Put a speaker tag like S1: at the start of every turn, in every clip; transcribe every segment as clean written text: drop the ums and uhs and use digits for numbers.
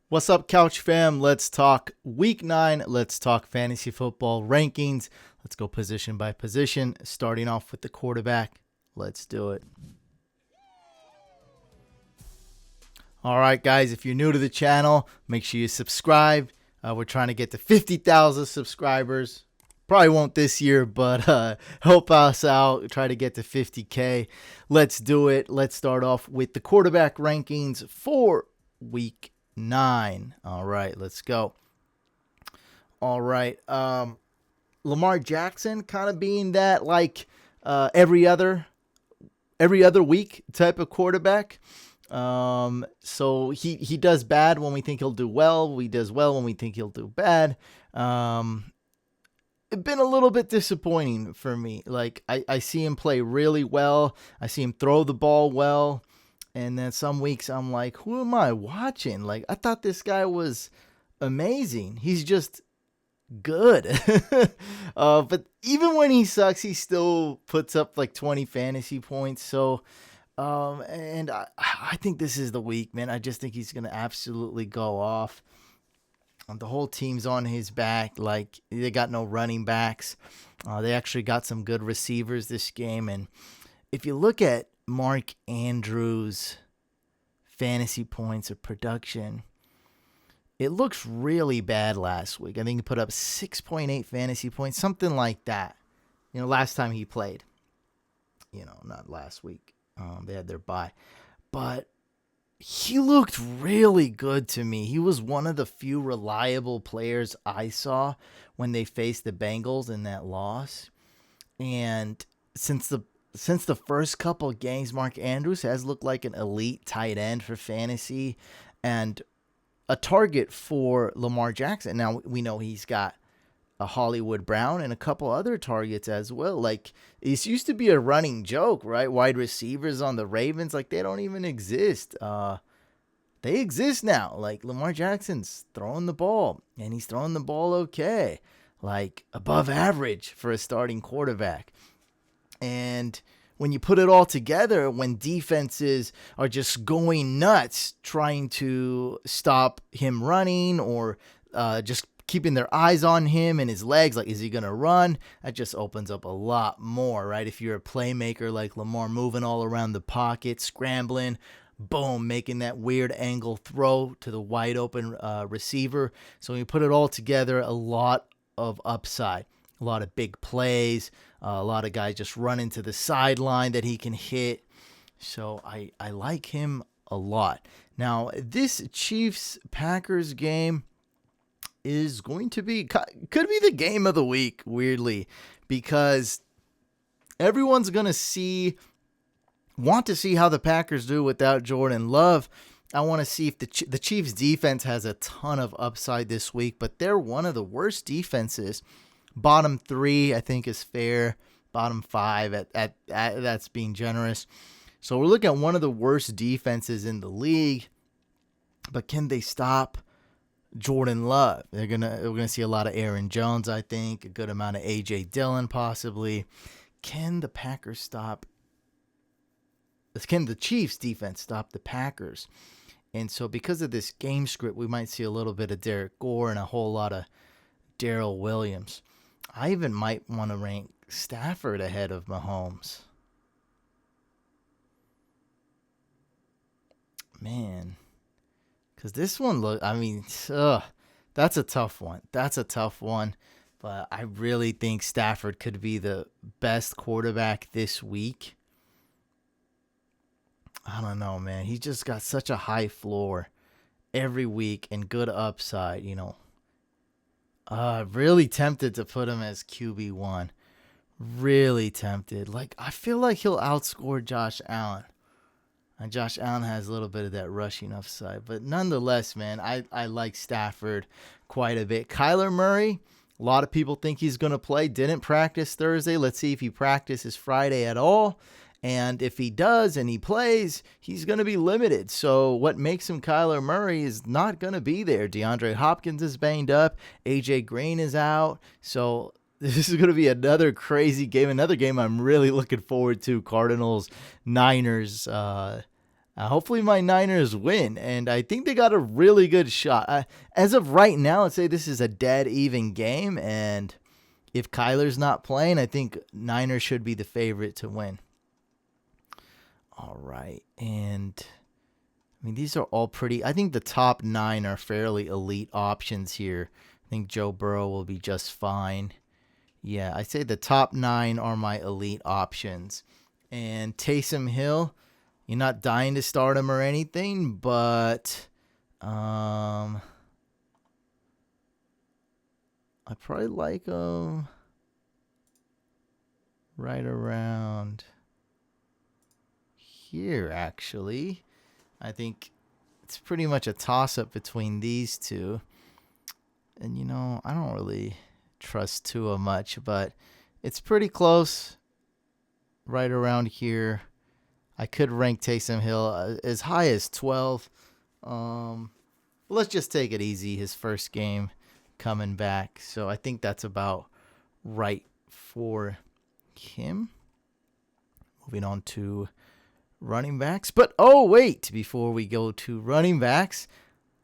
S1: What's up, Couch fam? Let's talk week 9. Let's talk fantasy football rankings. Let's go position by position, starting off with the quarterback. Let's do it. All right, guys, if you're new to the channel, make sure you subscribe. We're trying to get to 50,000 subscribers. Probably won't this year, but help us out. Try to get to 50K. Let's do it. Let's start off with the quarterback rankings for week 9. All right, let's go. All right. Lamar Jackson kind of being that like every other week type of quarterback. So he does bad when we think he'll do well. He does well when we think he'll do bad. It's been a little bit disappointing for me. Like I see him play really well. I see him throw the ball well. And then some weeks I'm like, who am I watching? Like, I thought this guy was amazing. He's just good. But even when he sucks, he still puts up like 20 fantasy points. So, and I think this is the week, man. I just think he's going to absolutely go off. The whole team's on his back. Like, they got no running backs. They actually got some good receivers this game. And if you look at Mark Andrews' fantasy points or production, it looks really bad last week. I think he put up 6.8 fantasy points, something like that. Last time he played. Not last week. They had their bye. But he looked really good to me. He was one of the few reliable players I saw when they faced the Bengals in that loss. And since the first couple of games, Mark Andrews has looked like an elite tight end for fantasy and a target for Lamar Jackson. Now, we know he's got a Hollywood Brown and a couple other targets as well. Like, this used to be a running joke, right? Wide receivers on the Ravens, like, they don't even exist. They exist now. Like, Lamar Jackson's throwing the ball, and he's throwing the ball okay. Like, above average for a starting quarterback. And when you put it all together, when defenses are just going nuts trying to stop him running or just keeping their eyes on him and his legs, like, is he going to run? That just opens up a lot more, right? If you're a playmaker like Lamar, moving all around the pocket, scrambling, boom, making that weird angle throw to the wide open receiver. So when you put it all together, a lot of upside. A lot of big plays, a lot of guys just running to the sideline that he can hit. So I like him a lot. Now, this Chiefs-Packers game is going to be, could be the game of the week, weirdly, because everyone's going to want to see how the Packers do without Jordan Love. I want to see if the Chiefs defense has a ton of upside this week, but they're one of the worst defenses. Bottom 3, I think, is fair. Bottom 5, at that's being generous. So we're looking at one of the worst defenses in the league. But can they stop Jordan Love? We're gonna see a lot of Aaron Jones, I think, a good amount of AJ Dillon, possibly. Can the Chiefs defense stop the Packers? And so because of this game script, we might see a little bit of Derek Gore and a whole lot of Darrell Williams. I even might want to rank Stafford ahead of Mahomes. Man. Because this one, that's a tough one. But I really think Stafford could be the best quarterback this week. I don't know, man. He just got such a high floor every week and good upside, Really tempted to put him as QB1. Really tempted. Like, I feel like he'll outscore Josh Allen. And Josh Allen has a little bit of that rushing upside. But nonetheless, man, I like Stafford quite a bit. Kyler Murray, a lot of people think he's going to play. Didn't practice Thursday. Let's see if he practices Friday at all. And if he does and he plays, he's going to be limited. So what makes him Kyler Murray is not going to be there. DeAndre Hopkins is banged up. A.J. Green is out. So this is going to be another crazy game. Another game I'm really looking forward to. Cardinals, Niners. Hopefully my Niners win, and I think they got a really good shot. As of right now, let's say this is a dead even game, and if Kyler's not playing, I think Niners should be the favorite to win. All right, and I mean, these are all pretty. I think the top 9 are fairly elite options here. I think Joe Burrow will be just fine. Yeah, I say the top 9 are my elite options. And Taysom Hill, you're not dying to start him or anything, but I probably like him right around here, actually. I think it's pretty much a toss-up between these two. And, you know, I don't really trust Tua much, but it's pretty close right around here. I could rank Taysom Hill as high as 12. Let's just take it easy. His first game coming back. So I think that's about right for him. Moving on to running backs. But, oh, wait, before we go to running backs,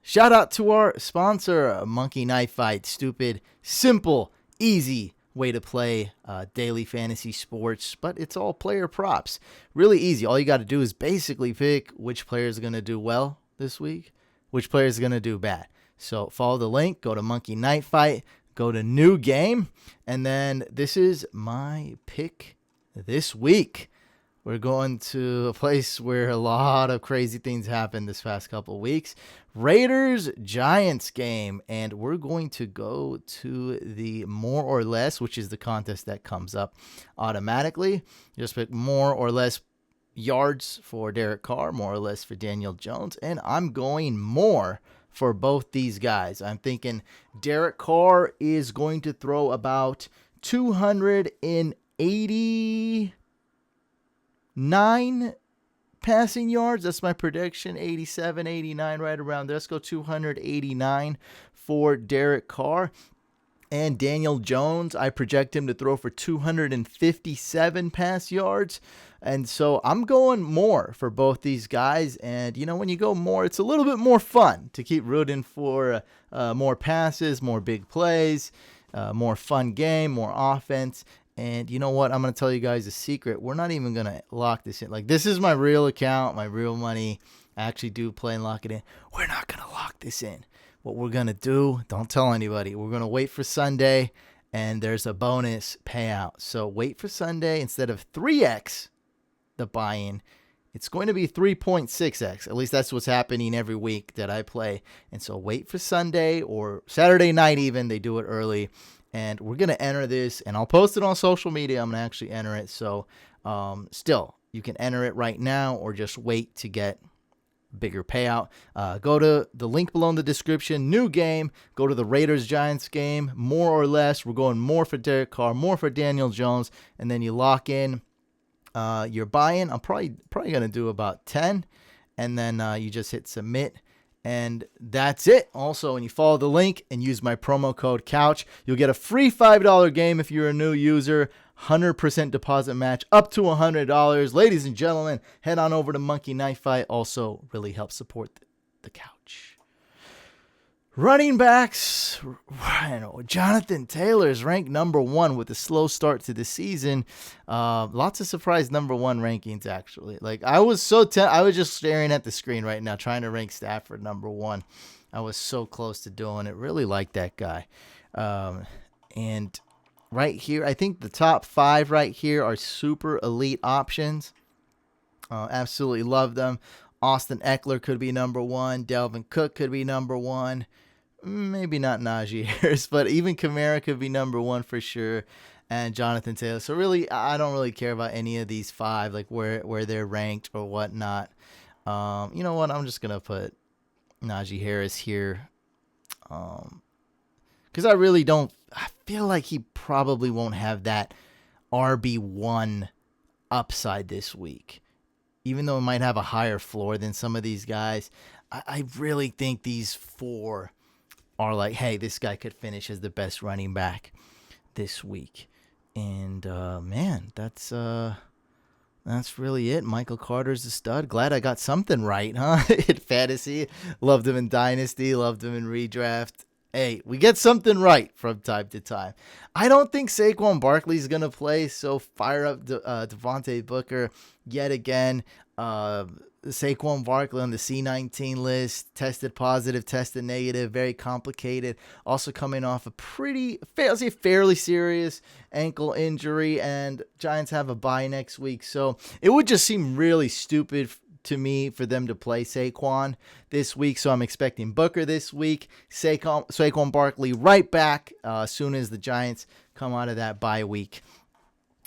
S1: shout out to our sponsor, Monkey Knife Fight. Stupid, simple, easy way to play daily fantasy sports, but it's all player props. Really easy. All you got to do is basically pick which player is going to do well this week, which player is going to do bad. So follow the link, go to Monkey Knife Fight, go to new game, and then this is my pick this week. We're going to a place where a lot of crazy things happened this past couple of weeks. Raiders-Giants game. And we're going to go to the more or less, which is the contest that comes up automatically. Just pick more or less yards for Derek Carr, more or less for Daniel Jones. And I'm going more for both these guys. I'm thinking Derek Carr is going to throw about 289 passing yards. That's my prediction. 87, 89, right around there. Let's go 289 for Derek Carr. And Daniel Jones, I project him to throw for 257 pass yards. And so I'm going more for both these guys. And, you know, when you go more, it's a little bit more fun to keep rooting for more passes, more big plays, more fun game, more offense. And you know what? I'm going to tell you guys a secret. We're not even going to lock this in. Like, this is my real account, my real money. I actually do play and lock it in. We're not going to lock this in. What we're going to do, don't tell anybody. We're going to wait for Sunday, and there's a bonus payout. So wait for Sunday. Instead of 3x the buy-in, it's going to be 3.6x. At least that's what's happening every week that I play. And so wait for Sunday or Saturday night even. They do it early. And we're going to enter this, and I'll post it on social media. I'm going to actually enter it. So still, you can enter it right now or just wait to get bigger payout. Go to the link below in the description. New game. Go to the Raiders-Giants game. More or less. We're going more for Derek Carr, more for Daniel Jones. And then you lock in your buy-in. I'm probably going to do about 10. And then you just hit submit. And that's it. Also, when you follow the link and use my promo code COUCH, you'll get a free $5 game if you're a new user. 100% deposit match up to $100. Ladies and gentlemen, head on over to Monkey Knife Fight. Also, really helps support the couch. Running backs, Jonathan Taylor is ranked number 1 with a slow start to the season. Lots of surprise number 1 rankings, actually. Like, I was I was just staring at the screen right now, trying to rank Stafford number 1. I was so close to doing it. Really like that guy. And right here, I think the top 5 right here are super elite options. Absolutely love them. Austin Eckler could be number 1. Delvin Cook could be number 1. Maybe not Najee Harris, but even Kamara could be number 1 for sure. And Jonathan Taylor. So really, I don't really care about any of these 5, like where they're ranked or whatnot. You know what? I'm just going to put Najee Harris here. Because I really don't. I feel like he probably won't have that RB1 upside this week. Even though it might have a higher floor than some of these guys, I really think these 4 are like, hey, this guy could finish as the best running back this week. And, man, that's That's really it. Michael Carter's a stud. Glad I got something right, huh? In fantasy. Loved him in Dynasty. Loved him in redraft. Hey, we get something right from time to time. I don't think Saquon Barkley's going to play, so fire up Devontae Booker yet again. Saquon Barkley on the C19 list, tested positive, tested negative, very complicated. Also coming off a fairly serious ankle injury, and Giants have a bye next week. So it would just seem really stupid to me for them to play Saquon this week. So I'm expecting Booker this week, Saquon Barkley right back as soon as the Giants come out of that bye week.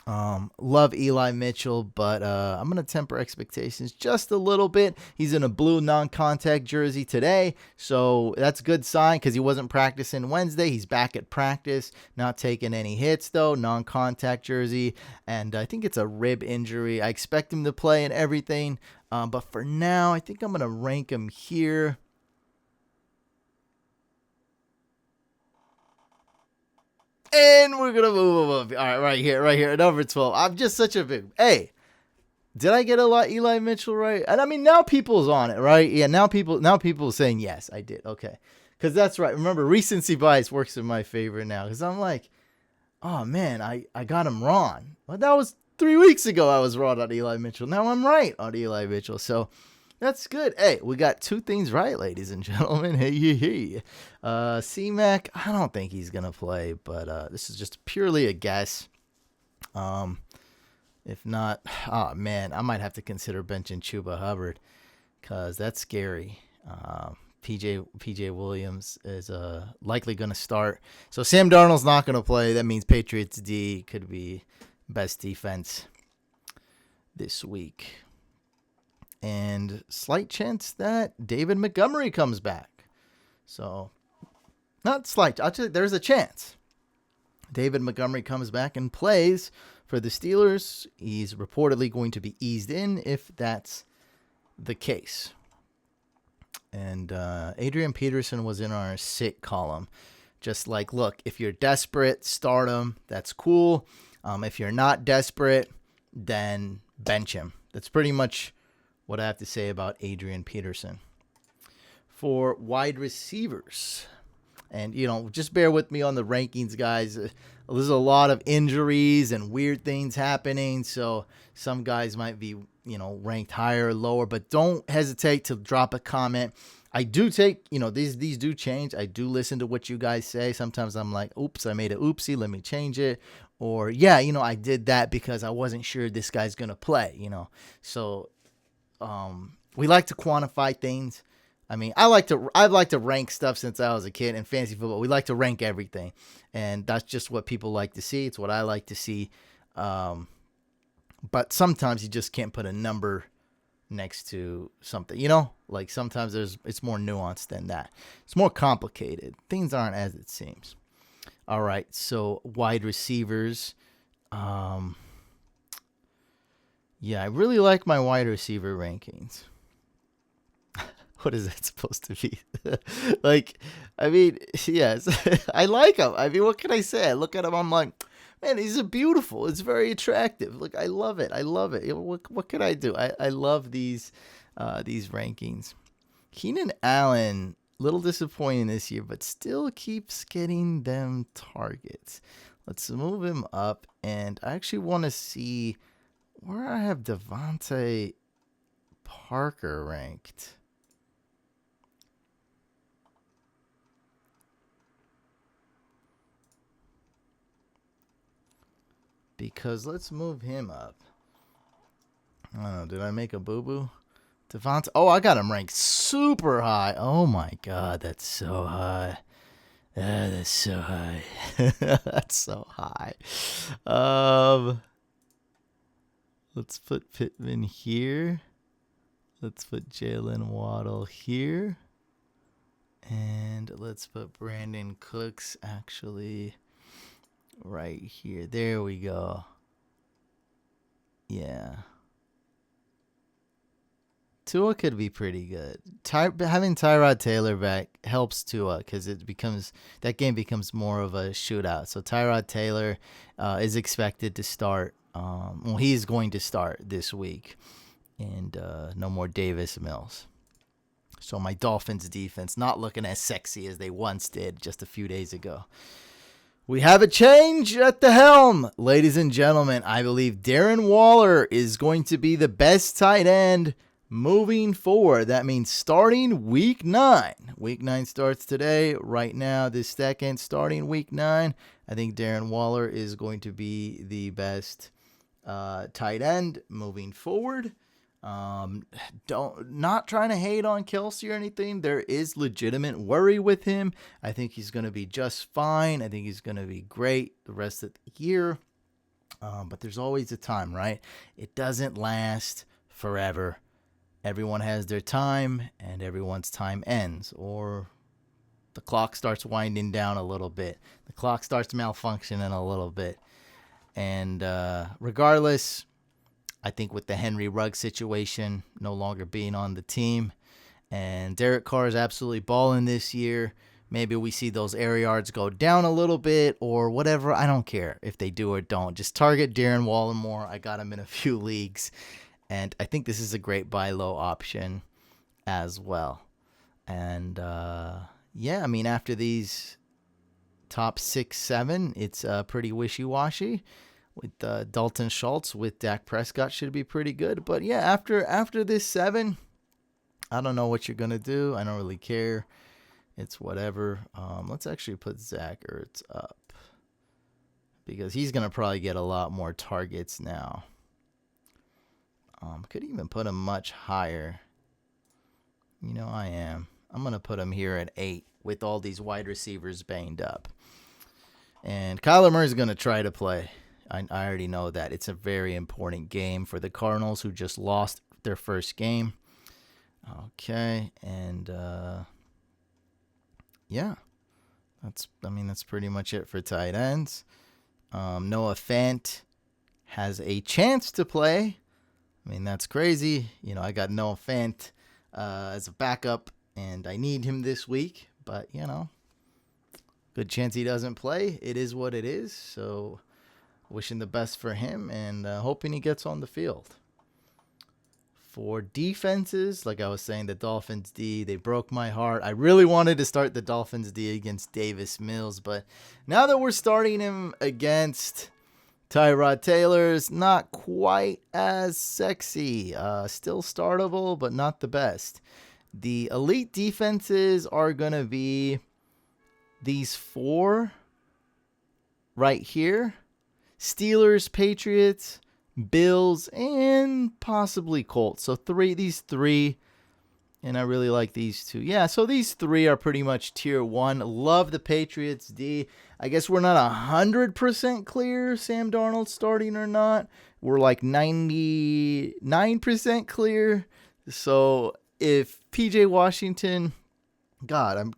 S1: Love Eli Mitchell, but I'm going to temper expectations just a little bit. He's in a blue non-contact jersey today, so that's a good sign because he wasn't practicing Wednesday. He's back at practice, not taking any hits though, non-contact jersey, and I think it's a rib injury. I expect him to play and everything, but for now, I think I'm going to rank him here. And we're going to move him up. All right, right here, number 12. I'm just such a big... Hey, did I get a lot Eli Mitchell right? And I mean, now people's on it, right? Yeah, now people are saying, yes, I did. Okay. Because that's right. Remember, recency bias works in my favor now. Because I'm like, oh, man, I got him wrong. Well, that was 3 weeks ago I was wrong on Eli Mitchell. Now I'm right on Eli Mitchell. So... that's good. Hey, we got 2 things right, ladies and gentlemen. Hey. C-Mac, I don't think he's going to play, but this is just purely a guess. If not, oh, man, I might have to consider benching Chuba Hubbard because that's scary. PJ Williams is likely going to start. So Sam Darnold's not going to play. That means Patriots D could be best defense this week. And slight chance that David Montgomery comes back. So, not slight. There's a chance. David Montgomery comes back and plays for the Steelers. He's reportedly going to be eased in if that's the case. And Adrian Peterson was in our sit column. Just like, look, if you're desperate, start him. That's cool. If you're not desperate, then bench him. That's pretty much what I have to say about Adrian Peterson. For wide receivers, and, just bear with me on the rankings, guys. There's a lot of injuries and weird things happening, so some guys might be, ranked higher or lower, but don't hesitate to drop a comment. I do take, these do change. I do listen to what you guys say. Sometimes I'm like, oops, I made an oopsie, let me change it. Or, yeah, I did that because I wasn't sure this guy's going to play, So, we like to quantify things. I mean, I've liked to rank stuff since I was a kid in fantasy football. We like to rank everything, and that's just what people like to see. It's what I like to see. But sometimes you just can't put a number next to something, like sometimes it's more nuanced than that. It's more complicated. Things aren't as it seems. All right. So wide receivers, yeah, I really like my wide receiver rankings. What is that supposed to be? Yes, I like them. I mean, what can I say? I look at them, I'm like, man, these are beautiful. It's very attractive. Look, I love it. What can I do? I love these rankings. Keenan Allen, little disappointing this year, but still keeps getting them targets. Let's move him up, and I actually want to see where I have Devontae Parker ranked. Because let's move him up. I don't know, did I make a boo-boo? Devontae, I got him ranked super high. Oh my God, that's so high. That's so high. That's so high. Let's put Pittman here. Let's put Jalen Waddle here. And let's put Brandon Cooks actually right here. There we go. Yeah. Tua could be pretty good. Having Tyrod Taylor back helps Tua because that game becomes more of a shootout. So Tyrod Taylor is expected to start Well, he's going to start this week. And no more Davis Mills. So my Dolphins defense not looking as sexy as they once did just a few days ago. We have a change at the helm. Ladies and gentlemen, I believe Darren Waller is going to be the best tight end moving forward. That means starting week 9. Week 9 starts today. Right now, this second, starting week 9. I think Darren Waller is going to be the best tight end moving forward. Not trying to hate on Kelsey or anything. There is legitimate worry with him. I think he's going to be just fine. I think he's going to be great the rest of the year. But there's always a time, right? It doesn't last forever. Everyone has their time, and everyone's time ends, or the clock starts winding down a little bit. The clock starts malfunctioning a little bit. And regardless, I think with the Henry Ruggs situation no longer being on the team, and Derek Carr is absolutely balling this year, maybe we see those air yards go down a little bit or whatever. I don't care if they do or don't. Just target Darren Waller more. I got him in a few leagues, and I think this is a great buy low option as well. And yeah, I mean, after these top 6, 7, it's pretty wishy-washy. With Dalton Schultz, with Dak Prescott should be pretty good. But yeah, after this 7, I don't know what you're going to do. I don't really care. It's whatever. Let's actually put Zach Ertz up, because he's going to probably get a lot more targets now. Could even put him much higher. You know, I am. I'm going to put him here at 8 with all these wide receivers banged up. And Kyler Murray's going to try to play. I already know that. It's a very important game for the Cardinals, who just lost their first game. Okay, and yeah, that's pretty much it for tight ends. Noah Fant has a chance to play. I mean, that's crazy. You know, I got Noah Fant as a backup, and I need him this week. But, you know, good chance he doesn't play. It is what it is. So wishing the best for him, and hoping he gets on the field. For defenses, like I was saying, the Dolphins D, they broke my heart. I really wanted to start the Dolphins D against Davis Mills, but now that we're starting him against Tyrod Taylor's, not quite as sexy. Still startable, but not the best. The elite defenses are going to be these 4 right here. Steelers, Patriots, Bills, and possibly Colts. So these 3, and I really like these 2. Yeah, so these 3 are pretty much tier 1. Love the Patriots D. I guess we're not 100% clear Sam Darnold starting or not. We're like 99% clear. So if PJ Washington, God,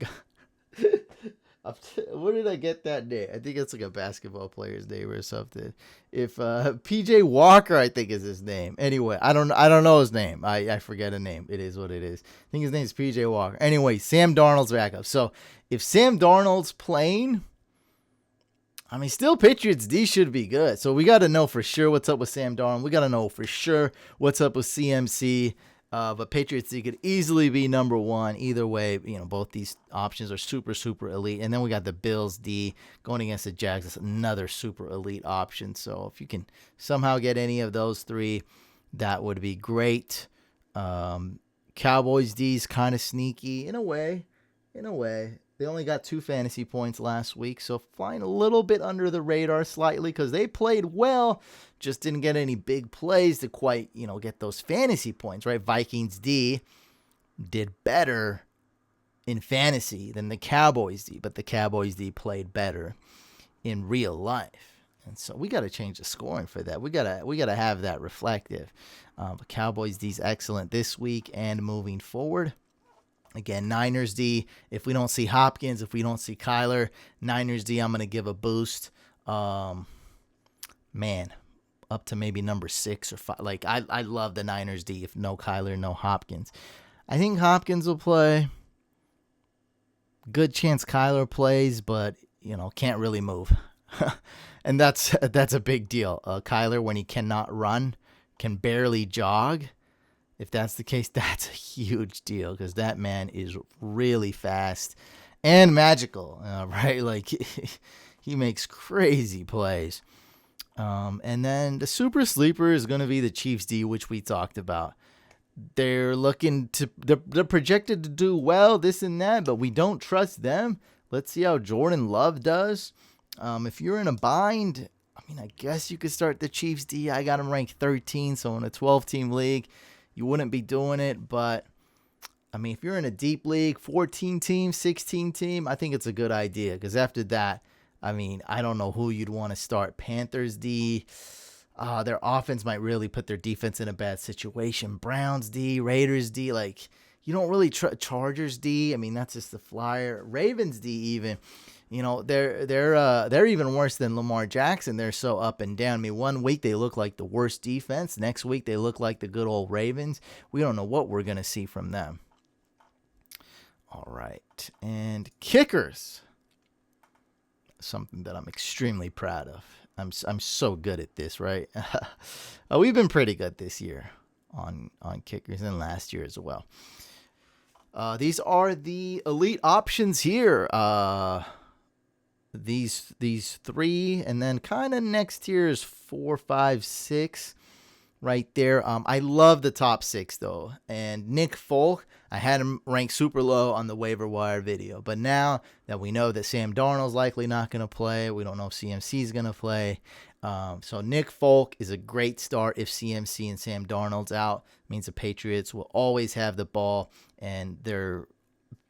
S1: where did I get that name? I think it's like a basketball player's name or something. If PJ Walker, I think is his name. Anyway, I don't know his name. I forget a name. It is what it is. I think his name is PJ Walker. Anyway, Sam Darnold's backup. So if Sam Darnold's playing, I mean, still Patriots D should be good. So we got to know for sure what's up with Sam Darnold. We got to know for sure what's up with CMC. But Patriots D could easily be number 1. Either way, you know, both these options are super, super elite. And then we got the Bills D going against the Jags. That's another super elite option. So if you can somehow get any of those 3, that would be great. Cowboys D is kind of sneaky in a way. They only got 2 fantasy points last week, so flying a little bit under the radar slightly because they played well, just didn't get any big plays to quite, you know, get those fantasy points, right? Vikings D did better in fantasy than the Cowboys D, but the Cowboys D played better in real life. And so we got to change the scoring for that. We gotta have that reflective. But Cowboys D's excellent this week and moving forward. Again, Niners D, if we don't see Hopkins, if we don't see Kyler, Niners D, I'm going to give a boost. Man, up to maybe number 6 or 5. Like, I love the Niners D if no Kyler, no Hopkins. I think Hopkins will play. Good chance Kyler plays, but, you know, can't really move. And that's a big deal. Kyler, when he cannot run, can barely jog. If that's the case, that's a huge deal because that man is really fast and magical, right? Like he makes crazy plays. And then the super sleeper is going to be the Chiefs D, which we talked about. They're projected to do well, this and that, but we don't trust them. Let's see how Jordan Love does. If you're in a bind, I mean, I guess you could start the Chiefs D. I got him ranked 13, so in a 12-team league, you wouldn't be doing it. But, I mean, if you're in a deep league, 14-team, 16-team, I think it's a good idea. Because after that, I mean, I don't know who you'd want to start. Panthers D, their offense might really put their defense in a bad situation. Browns D, Raiders D, like, you don't really Chargers D. I mean, that's just the flyer. Ravens D even. You know, they're even worse than Lamar Jackson. They're so up and down. I mean, one week they look like the worst defense. Next week they look like the good old Ravens. We don't know what we're going to see from them. All right. And kickers. Something that I'm extremely proud of. I'm so good at this, right? We've been pretty good this year on kickers and last year as well. These are the elite options here. These three, and then kind of next tier is 4, 5, 6 right there. I love the top 6 though. And Nick Folk, I had him ranked super low on the waiver wire video, but now that we know that Sam Darnold's likely not going to play, we don't know if CMC is going to play. So Nick Folk is a great start if CMC and Sam Darnold's out. It means the Patriots will always have the ball, and they're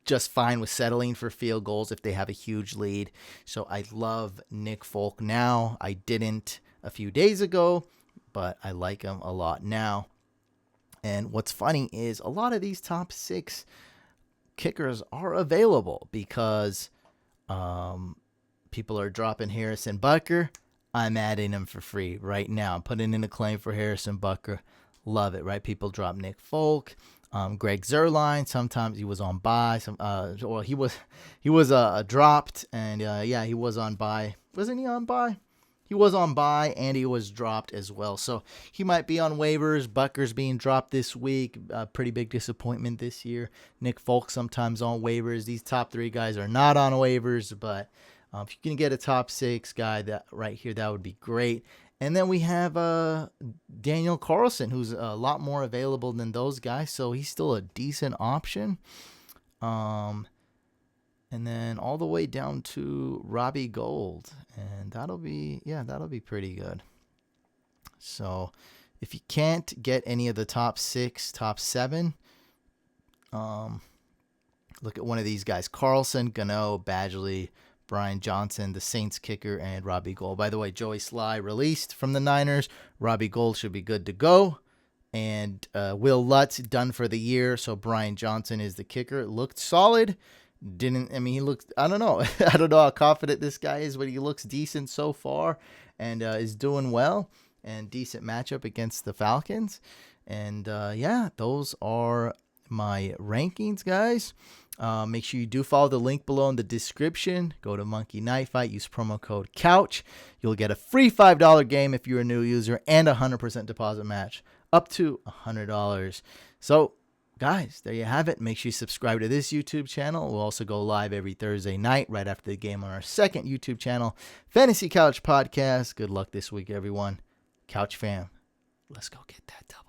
S1: just fine with settling for field goals if they have a huge lead. So I love Nick Folk now. I didn't a few days ago, but I like him a lot now. And what's funny is a lot of these top 6 kickers are available because people are dropping Harrison Butker. I'm adding him for free right now. I'm putting in a claim for Harrison Butker. Love it, right? People drop Nick Folk. Greg Zuerlein, sometimes he was on bye. He was dropped, and he was on bye. Wasn't he on bye? He was on bye, and he was dropped as well. So he might be on waivers. Butker's being dropped this week. Pretty big disappointment this year. Nick Folk sometimes on waivers. These top 3 guys are not on waivers, but if you can get a top 6 guy that right here, that would be great. And then we have Daniel Carlson, who's a lot more available than those guys, so he's still a decent option. And then all the way down to Robbie Gould, and that'll be pretty good. So if you can't get any of the top 6, top 7, look at one of these guys: Carlson, Gano, Badgley, Brian Johnson, the Saints kicker, and Robbie Gould. By the way, Joey Sly released from the Niners. Robbie Gould should be good to go. And Will Lutz done for the year. So Brian Johnson is the kicker. It looked solid. He looks, I don't know. I don't know how confident this guy is, but he looks decent so far and is doing well. And decent matchup against the Falcons. And those are my rankings, guys. Make sure you do follow the link below in the description. Go to Monkey Knife Fight. Use promo code COUCH. You'll get a free $5 game if you're a new user and a 100% deposit match up to $100. So, guys, there you have it. Make sure you subscribe to this YouTube channel. We'll also go live every Thursday night right after the game on our second YouTube channel, Fantasy Couch Podcast. Good luck this week, everyone. Couch fam, let's go get that W.